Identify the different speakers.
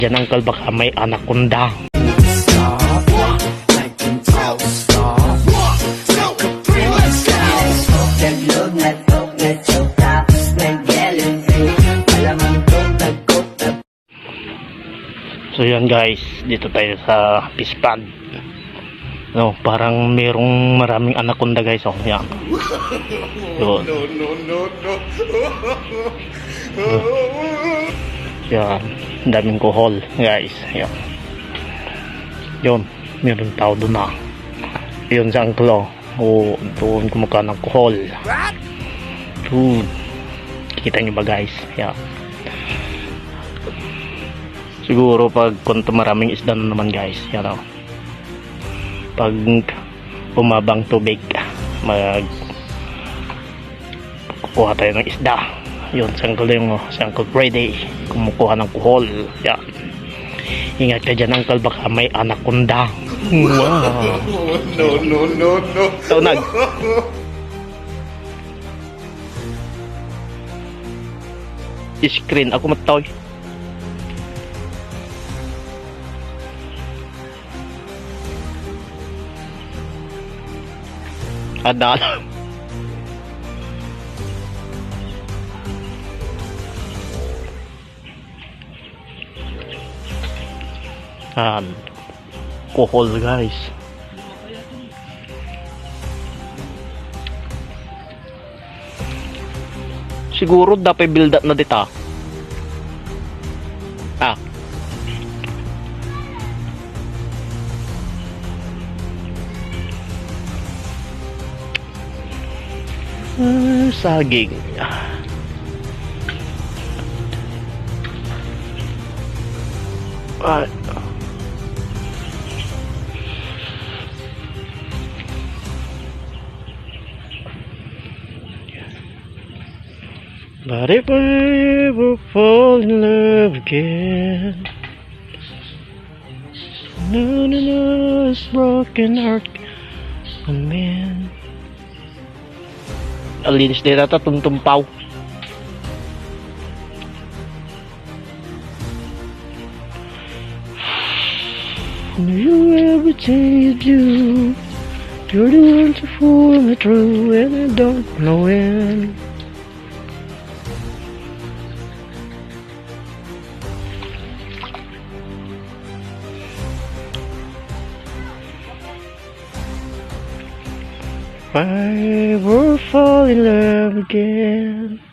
Speaker 1: Diyan uncle, baka may anaconda. So yan guys, dito tayo sa fish pond. No, parang merong maraming anaconda guys. Oh, yan. Yun. Yan, daming kuhol guys. Yan. Yun, meron tao doon na. Yun sa angklo. Oh, doon kumukha ng kuhol. Doon. Kita nyo ba guys? Yan. Siguro pag kunto maraming isda na naman guys. Yan o. Pag bumabang tubig, kukuha tayo ng isda. Yun, sa Uncle Friday, kumukuha ng kuhol. Yan. Ingat ka dyan uncle, baka may anaconda. Wow. No. Taunag. Screen, ako matoy. Adal. Kuhol guys. Siguro dapat build up na dito. Saging. But if I ever fall in love again, no, it's broken heart, oh man. Alinis din ata tumtumpaw. You everything you do, you're the one to fool me true, and I don't know when. If I ever fall in love again,